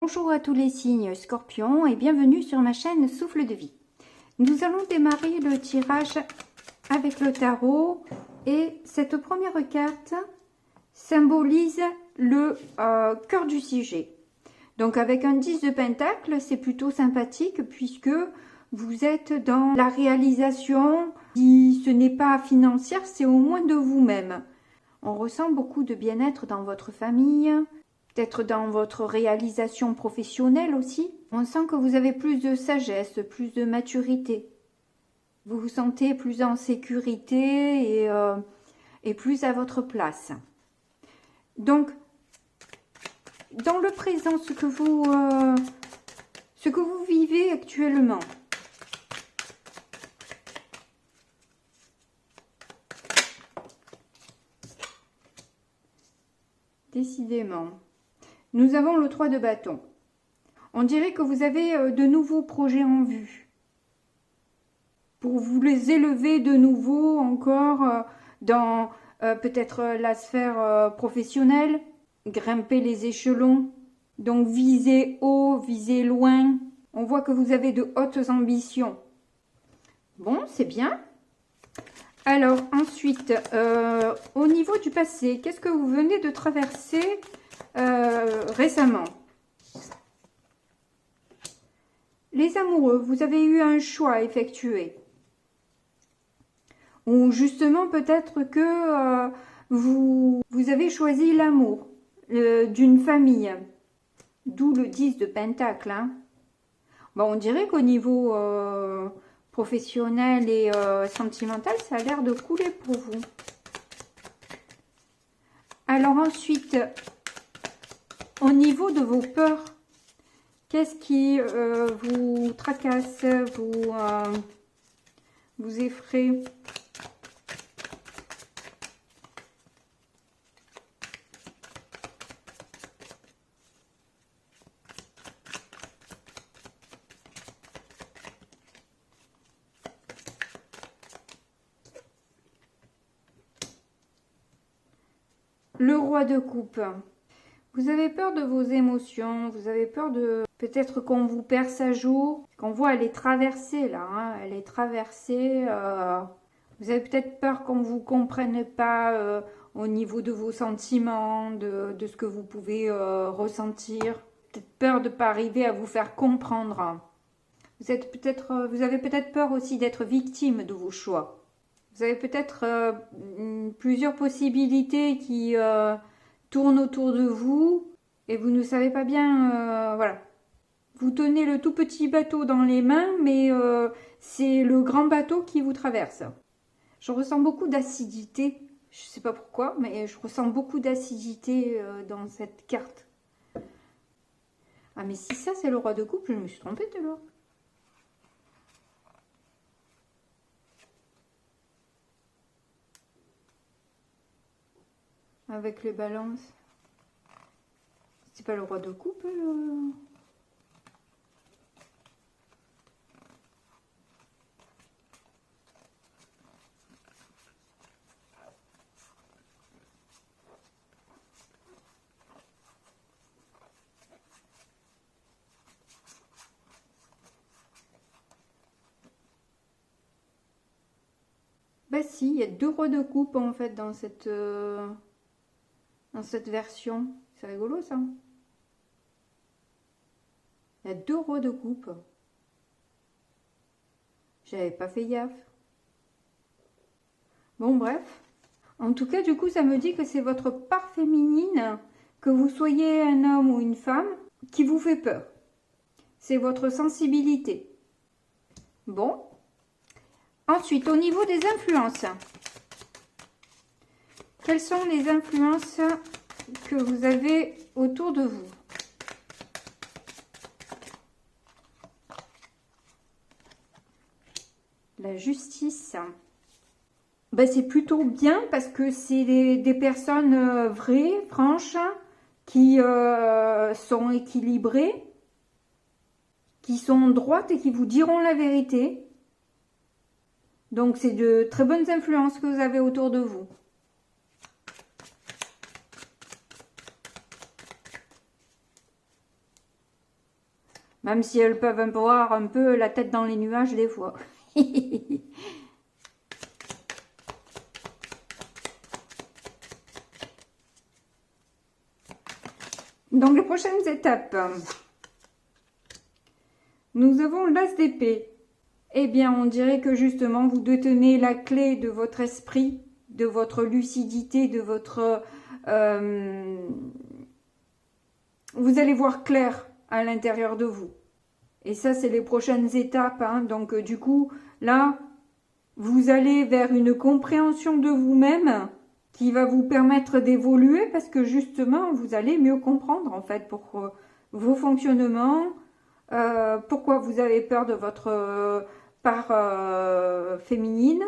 Bonjour à tous les signes Scorpion et bienvenue sur ma chaîne Souffle de Vie. Nous allons démarrer le tirage avec le tarot et cette première carte symbolise le cœur du sujet. Donc avec un 10 de pentacle, c'est plutôt sympathique puisque vous êtes dans la réalisation. Si ce n'est pas financière, c'est au moins de vous-même. On ressent beaucoup de bien-être dans votre famille. Peut-être dans votre réalisation professionnelle aussi. On sent que vous avez plus de sagesse, plus de maturité. Vous vous sentez plus en sécurité et plus à votre place. Donc, dans le présent, ce que vous vivez actuellement, décidément, nous avons le 3 de bâton. On dirait que vous avez de nouveaux projets en vue. Pour vous les élever de nouveau encore dans peut-être la sphère professionnelle. Grimper les échelons. Donc viser haut, viser loin. On voit que vous avez de hautes ambitions. Bon, c'est bien. Alors ensuite, au niveau du passé, qu'est-ce que vous venez de traverser récemment? Les amoureux, vous avez eu un choix à effectuer. Ou justement peut-être que vous avez choisi l'amour d'une famille. D'où le 10 de pentacle. Hein. Bon, on dirait qu'au niveau professionnel et sentimental, ça a l'air de couler pour vous. Alors ensuite, au niveau de vos peurs, qu'est-ce qui vous tracasse, vous effraie? Le roi de coupe. Vous avez peur de vos émotions, vous avez peur de peut-être qu'on vous perce à jour, qu'on voit elle est traversée là, hein, elle est traversée. Vous avez peut-être peur qu'on ne vous comprenne pas au niveau de vos sentiments, de ce que vous pouvez ressentir. Peut-être peur de ne pas arriver à vous faire comprendre. Vous avez peut-être peur aussi d'être victime de vos choix. Vous avez peut-être plusieurs possibilités qui tournent autour de vous et vous ne savez pas bien, voilà. Vous tenez le tout petit bateau dans les mains, mais c'est le grand bateau qui vous traverse. Je ressens beaucoup d'acidité, je ne sais pas pourquoi, mais je ressens beaucoup d'acidité dans cette carte. Ah mais si ça c'est le roi de coupe, je me suis trompée tout à l'heure. Avec les balances. C'est pas le roi de coupe Bah si, il y a deux rois de coupe en fait dans cette version. C'est rigolo ça. Il y a deux rois de coupe. J'avais pas fait gaffe. Bon bref. En tout cas du coup ça me dit que c'est votre part féminine, que vous soyez un homme ou une femme, qui vous fait peur. C'est votre sensibilité. Bon. Ensuite, au niveau des influences. Quelles sont les influences que vous avez autour de vous? La justice. Ben, c'est plutôt bien parce que c'est des personnes vraies, franches, qui sont équilibrées, qui sont droites et qui vous diront la vérité. Donc, c'est de très bonnes influences que vous avez autour de vous. Même si elles peuvent avoir un peu la tête dans les nuages des fois. Donc les prochaines étapes. Nous avons l'as d'épée. Eh bien, on dirait que justement, vous détenez la clé de votre esprit, de votre lucidité, de votre... vous allez voir clair à l'intérieur de vous. Et ça, c'est les prochaines étapes. Hein. Donc, du coup, là, vous allez vers une compréhension de vous-même qui va vous permettre d'évoluer parce que justement, vous allez mieux comprendre, en fait, pour vos fonctionnements, pourquoi vous avez peur de votre part féminine.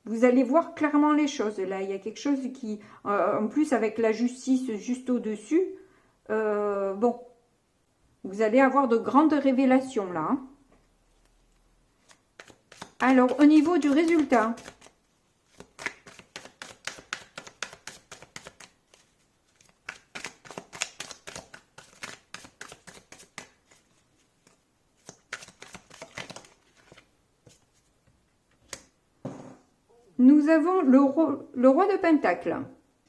Vous allez voir clairement les choses. Là, il y a quelque chose qui, en plus, avec la justice juste au-dessus, bon, vous allez avoir de grandes révélations là. Alors, au niveau du résultat, nous avons le roi de Pentacle.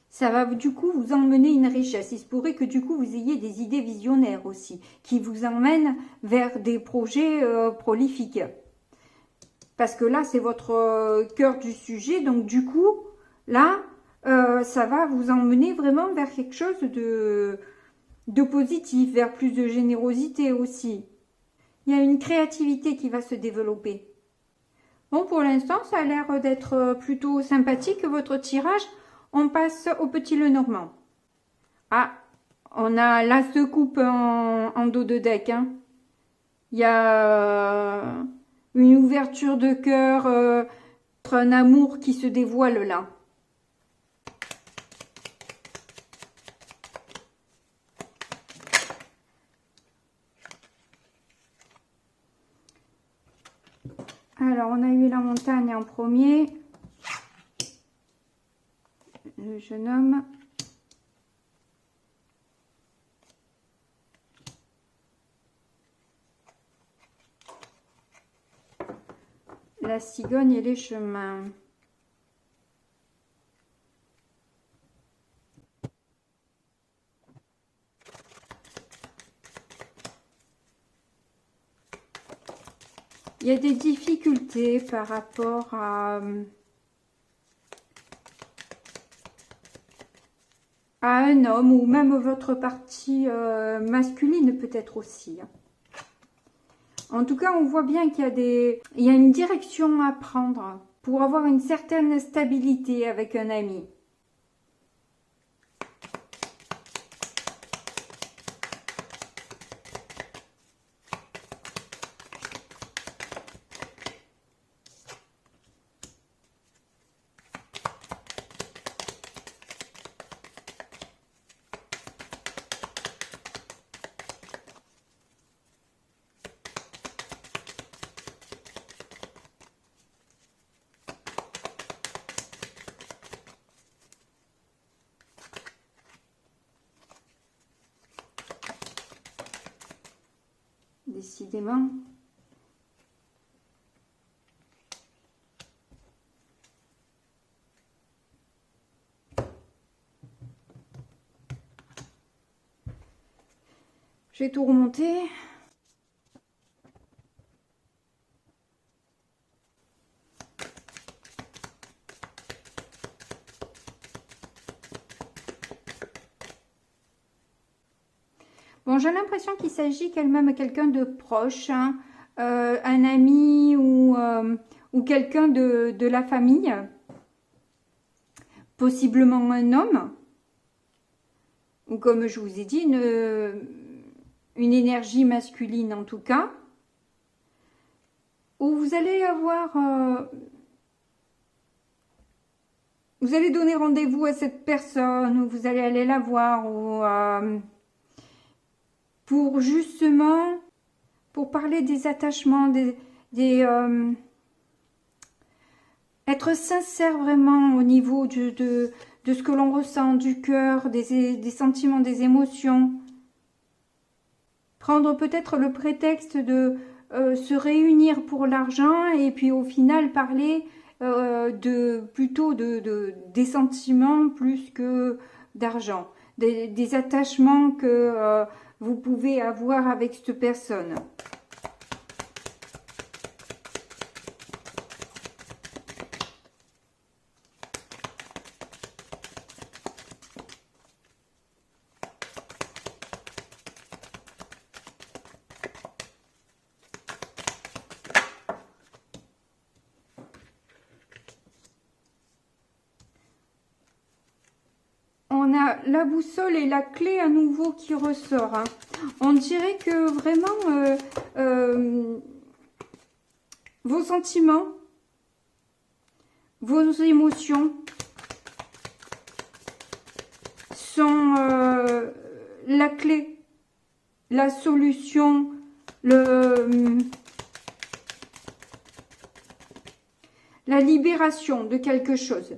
Ça va du coup vous emmener une richesse. Il se pourrait que du coup vous ayez des idées visionnaires aussi, qui vous emmènent vers des projets prolifiques. Parce que là, c'est votre cœur du sujet. Donc du coup, là, ça va vous emmener vraiment vers quelque chose de positif, vers plus de générosité aussi. Il y a une créativité qui va se développer. Bon, pour l'instant, ça a l'air d'être plutôt sympathique, votre tirage. On passe au petit Lenormand. Ah, on a l'as de coupe en dos de deck. Hein. Il y a une ouverture de cœur, un amour qui se dévoile là. Alors, on a eu la montagne en premier. Le jeune homme. La cigogne et les chemins. Il y a des difficultés par rapport à un homme ou même votre partie masculine peut-être aussi. En tout cas, on voit bien qu'il y a une direction à prendre pour avoir une certaine stabilité avec un ami. Décidément. Je vais tout remonter. Bon, j'ai l'impression qu'il s'agit quand même de quelqu'un de proche, hein, un ami ou quelqu'un de la famille, possiblement un homme, ou comme je vous ai dit, une énergie masculine en tout cas, où vous allez avoir... vous allez donner rendez-vous à cette personne, ou vous allez aller la voir, ou... pour justement, pour parler des attachements, être sincère vraiment au niveau de ce que l'on ressent, du cœur, des sentiments, des émotions. Prendre peut-être le prétexte de se réunir pour l'argent et puis au final parler plutôt des sentiments plus que d'argent, des attachements que vous pouvez avoir avec cette personne. On a la boussole et la clé à nouveau qui ressort. Hein. On dirait que vraiment vos sentiments, vos émotions sont la clé, la solution, la libération de quelque chose.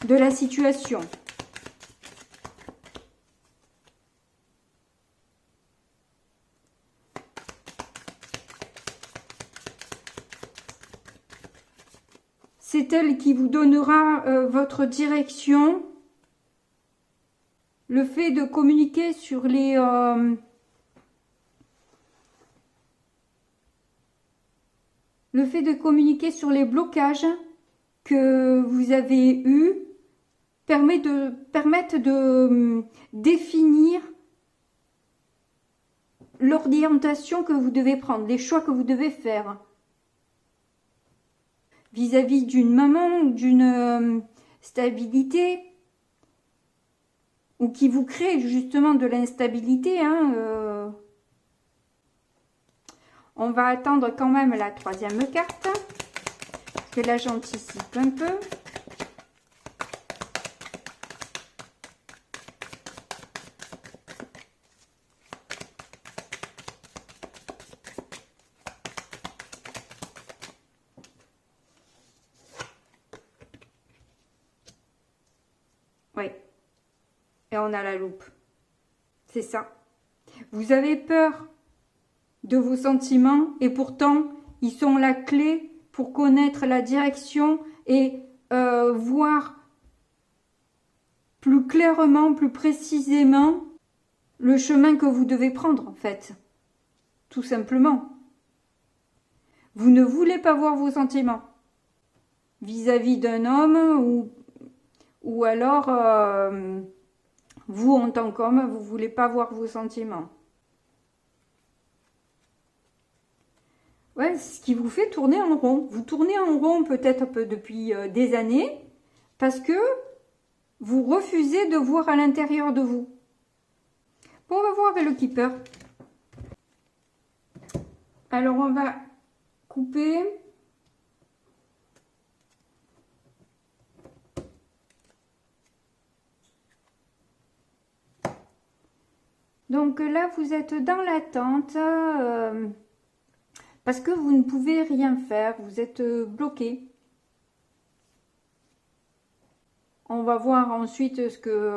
De la situation. C'est elle qui vous donnera votre direction. Le fait de communiquer sur les blocages que vous avez eus permettent de définir l'orientation que vous devez prendre, les choix que vous devez faire vis-à-vis d'une maman ou d'une stabilité ou qui vous crée justement de l'instabilité. Hein, On va attendre quand même la troisième carte parce que là j'anticipe un peu. Oui. Et on a la loupe. C'est ça. Vous avez peur de vos sentiments et pourtant, ils sont la clé pour connaître la direction et voir plus clairement, plus précisément le chemin que vous devez prendre en fait. Tout simplement. Vous ne voulez pas voir vos sentiments vis-à-vis d'un homme ou alors, vous, en tant qu'homme, vous ne voulez pas voir vos sentiments. Ouais, c'est ce qui vous fait tourner en rond. Vous tournez en rond peut-être un peu depuis des années parce que vous refusez de voir à l'intérieur de vous. Bon, on va voir avec le keeper. Alors, on va couper. Donc là, vous êtes dans l'attente parce que vous ne pouvez rien faire, vous êtes bloqué. On va voir ensuite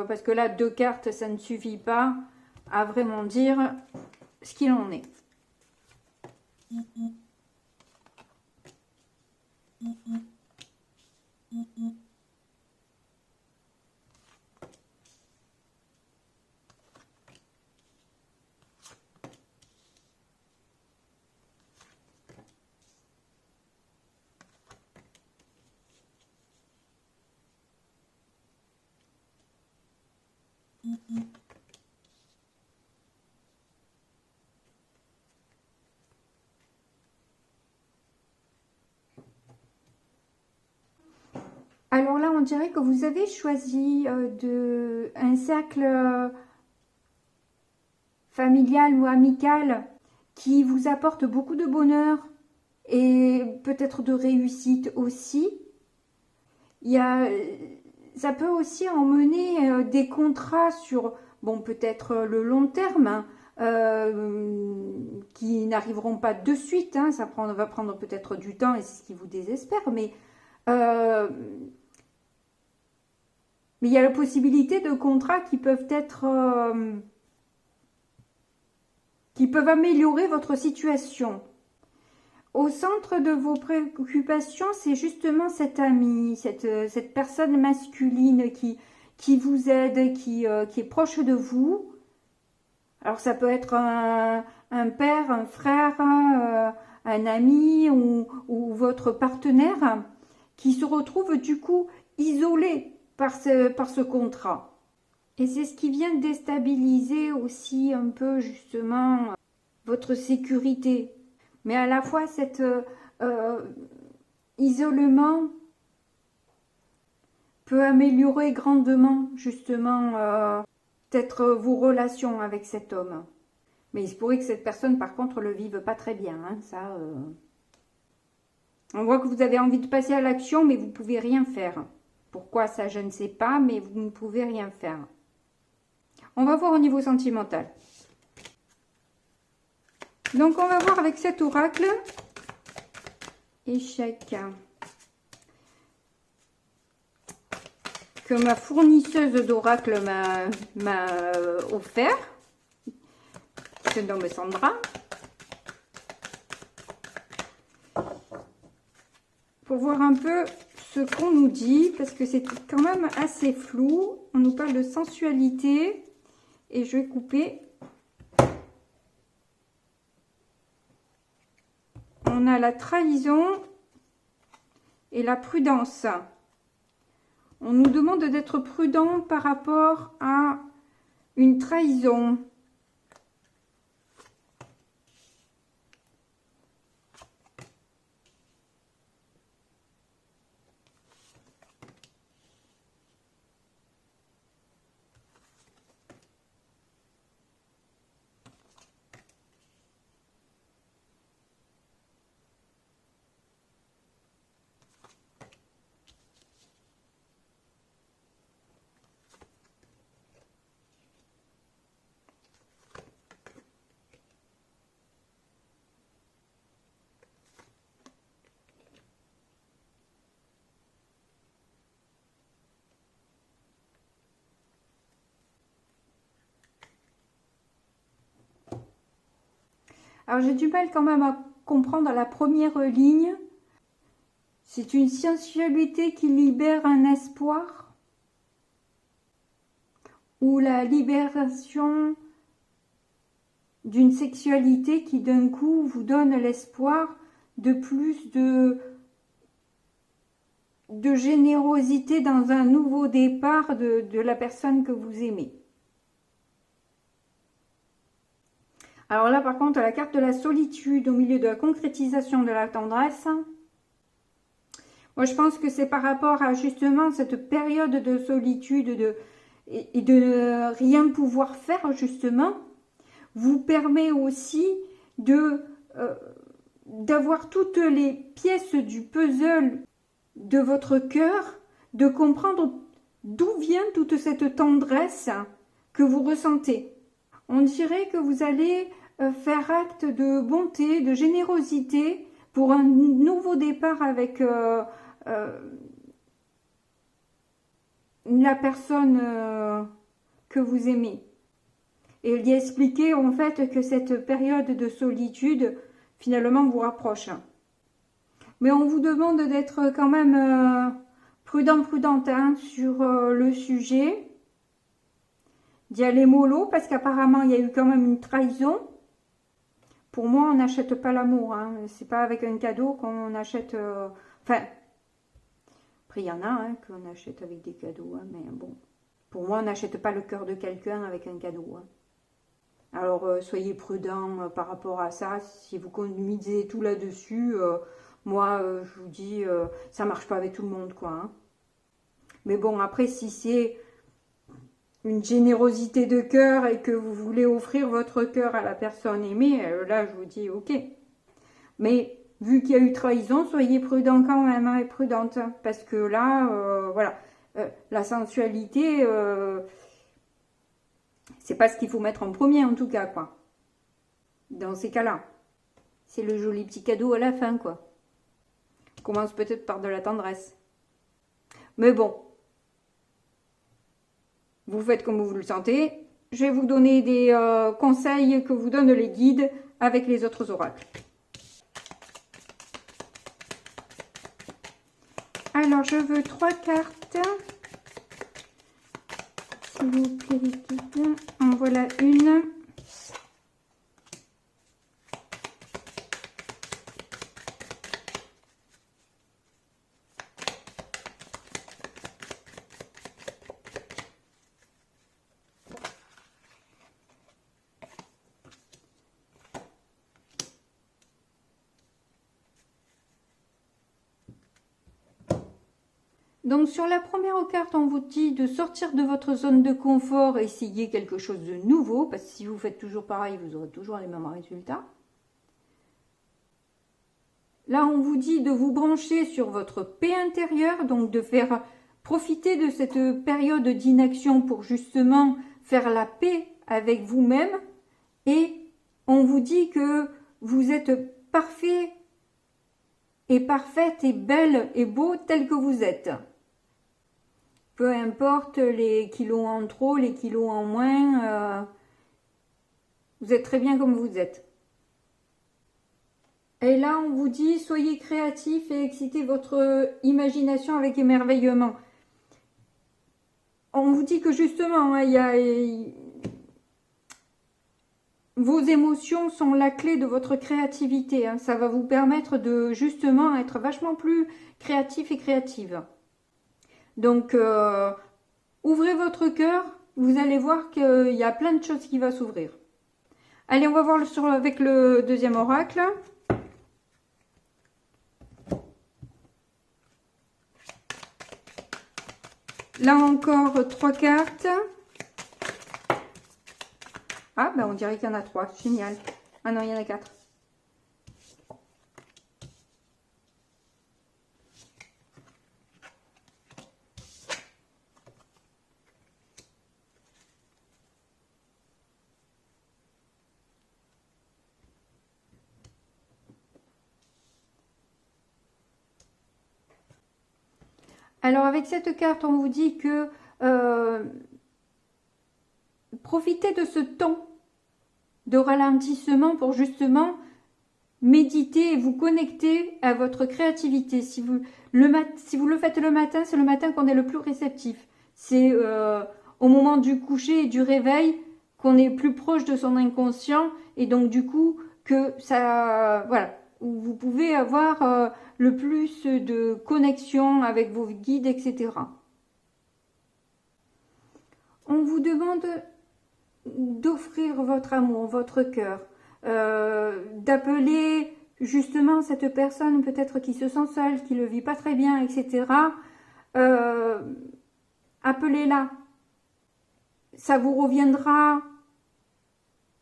parce que là, 2 cartes, ça ne suffit pas à vraiment dire ce qu'il en est. Alors là, on dirait que vous avez choisi un cercle familial ou amical qui vous apporte beaucoup de bonheur et peut-être de réussite aussi. Ça peut aussi emmener des contrats sur, bon, peut-être le long terme, qui n'arriveront pas de suite. Hein, va prendre peut-être du temps et c'est ce qui vous désespère, mais il y a la possibilité de contrats qui peuvent être qui peuvent améliorer votre situation. Au centre de vos préoccupations, c'est justement cet ami, cette personne masculine qui vous aide, qui est proche de vous. Alors ça peut être un père, un frère, un ami ou votre partenaire qui se retrouve du coup isolé par ce contrat. Et c'est ce qui vient déstabiliser aussi un peu justement votre sécurité. Mais à la fois cet isolement peut améliorer grandement justement peut-être vos relations avec cet homme. Mais il se pourrait que cette personne par contre le vive pas très bien. Hein, ça, On voit que vous avez envie de passer à l'action mais vous ne pouvez rien faire. Pourquoi ça je ne sais pas, mais vous ne pouvez rien faire. On va voir au niveau sentimental. Donc on va voir avec cet oracle. Échec. Que ma fournisseuse d'oracle m'a offert. C'est nommé Sandra. Pour voir un peu ce qu'on nous dit, parce que c'est quand même assez flou. On nous parle de sensualité. Et je vais couper. On a la trahison et la prudence. On nous demande d'être prudent par rapport à une trahison. Alors j'ai du mal quand même à comprendre la première ligne. C'est une sensualité qui libère un espoir ou la libération d'une sexualité qui d'un coup vous donne l'espoir de plus de générosité dans un nouveau départ de la personne que vous aimez. Alors là, par contre, la carte de la solitude au milieu de la concrétisation de la tendresse. Moi, je pense que c'est par rapport à justement cette période de solitude et de ne rien pouvoir faire, justement, vous permet aussi d'avoir toutes les pièces du puzzle de votre cœur, de comprendre d'où vient toute cette tendresse que vous ressentez. On dirait que vous allez faire acte de bonté, de générosité pour un nouveau départ avec la personne que vous aimez. Et lui expliquer en fait que cette période de solitude finalement vous rapproche. Mais on vous demande d'être quand même prudente hein, sur le sujet, d'y aller mollo parce qu'apparemment il y a eu quand même une trahison. Pour moi, on n'achète pas l'amour. Hein. C'est pas avec un cadeau qu'on achète. Enfin, après il y en a hein, qu'on achète avec des cadeaux, hein, mais bon. Pour moi, on n'achète pas le cœur de quelqu'un avec un cadeau. Hein. Alors, soyez prudents par rapport à ça. Si vous misez tout là-dessus, moi, je vous dis, ça marche pas avec tout le monde, quoi. Hein. Mais bon, après, si c'est une générosité de cœur et que vous voulez offrir votre cœur à la personne aimée, là, je vous dis, ok. Mais vu qu'il y a eu trahison, soyez prudents quand même, hein, et prudente. Parce que là, voilà, la sensualité... c'est pas ce qu'il faut mettre en premier en tout cas, quoi. Dans ces cas-là. C'est le joli petit cadeau à la fin, quoi. On commence peut-être par de la tendresse. Mais bon. Vous faites comme vous le sentez. je vais vous donner des conseils que vous donnent les guides avec les autres oracles. Alors, je veux 3 cartes. S'il vous plaît, les guides. En voilà une. Donc sur la première carte, on vous dit de sortir de votre zone de confort, essayer quelque chose de nouveau, parce que si vous faites toujours pareil, vous aurez toujours les mêmes résultats. Là, on vous dit de vous brancher sur votre paix intérieure, donc de faire profiter de cette période d'inaction pour justement faire la paix avec vous-même. Et on vous dit que vous êtes parfait et parfaite et belle et beau tel que vous êtes. Peu importe les kilos en trop, les kilos en moins, vous êtes très bien comme vous êtes. Et là, on vous dit, soyez créatif et excitez votre imagination avec émerveillement. On vous dit que justement, vos émotions sont la clé de votre créativité. Hein. Ça va vous permettre de justement être vachement plus créatif et créative. Donc, ouvrez votre cœur, vous allez voir qu'il y a plein de choses qui vont s'ouvrir. Allez, on va voir avec le deuxième oracle. Là encore, 3 cartes. Ah, ben on dirait qu'il y en a 3. Génial. Ah non, il y en a 4. Alors, avec cette carte, on vous dit que profitez de ce temps de ralentissement pour justement méditer et vous connecter à votre créativité. Si vous le faites le matin, c'est le matin qu'on est le plus réceptif. C'est au moment du coucher et du réveil qu'on est plus proche de son inconscient et donc du coup que ça, voilà, vous pouvez avoir le plus de connexion avec vos guides, etc. On vous demande d'offrir votre amour, votre cœur, d'appeler justement cette personne peut-être qui se sent seule, qui ne le vit pas très bien, etc. Appelez-la. Ça vous reviendra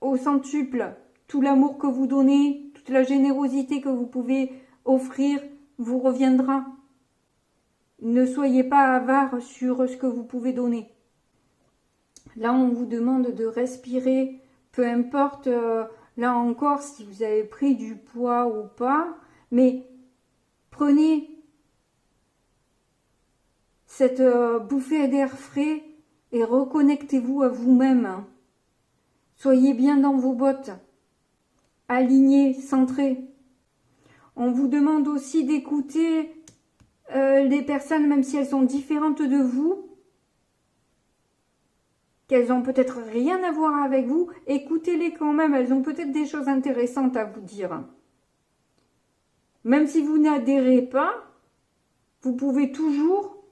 au centuple. Tout l'amour que vous donnez, toute la générosité que vous pouvez offrir vous reviendra. Ne soyez pas avare sur ce que vous pouvez donner. Là, on vous demande de respirer, peu importe, là encore, si vous avez pris du poids ou pas, mais prenez cette bouffée d'air frais et reconnectez-vous à vous-même. Soyez bien dans vos bottes, alignés, centrés. On vous demande aussi d'écouter les personnes, même si elles sont différentes de vous, qu'elles ont peut-être rien à voir avec vous, écoutez-les quand même, elles ont peut-être des choses intéressantes à vous dire. Même si vous n'adhérez pas, vous pouvez toujours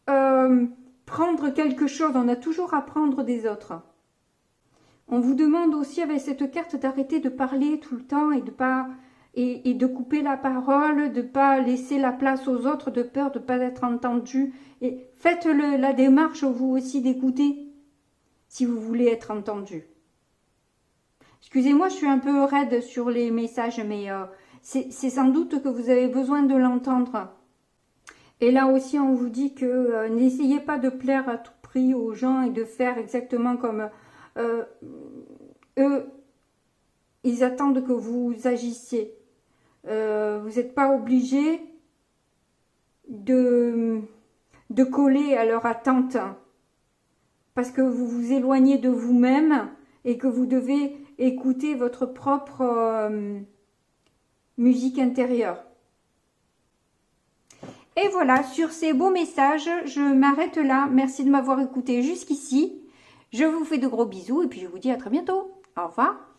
prendre quelque chose, on a toujours à prendre des autres. On vous demande aussi avec cette carte d'arrêter de parler tout le temps et de pas et de couper la parole, de pas laisser la place aux autres de peur de ne pas être entendu. Et faites la démarche vous aussi d'écouter si vous voulez être entendu. Excusez-moi, je suis un peu raide sur les messages, mais c'est sans doute que vous avez besoin de l'entendre. Et là aussi, on vous dit que n'essayez pas de plaire à tout prix aux gens et de faire exactement comme eux, ils attendent que vous agissiez. Vous n'êtes pas obligé de coller à leur attente. parce que vous vous éloignez de vous-même et que vous devez écouter votre propre musique intérieure. Et voilà, sur ces beaux messages, je m'arrête là. Merci de m'avoir écouté jusqu'ici. Je vous fais de gros bisous et puis je vous dis à très bientôt. Au revoir.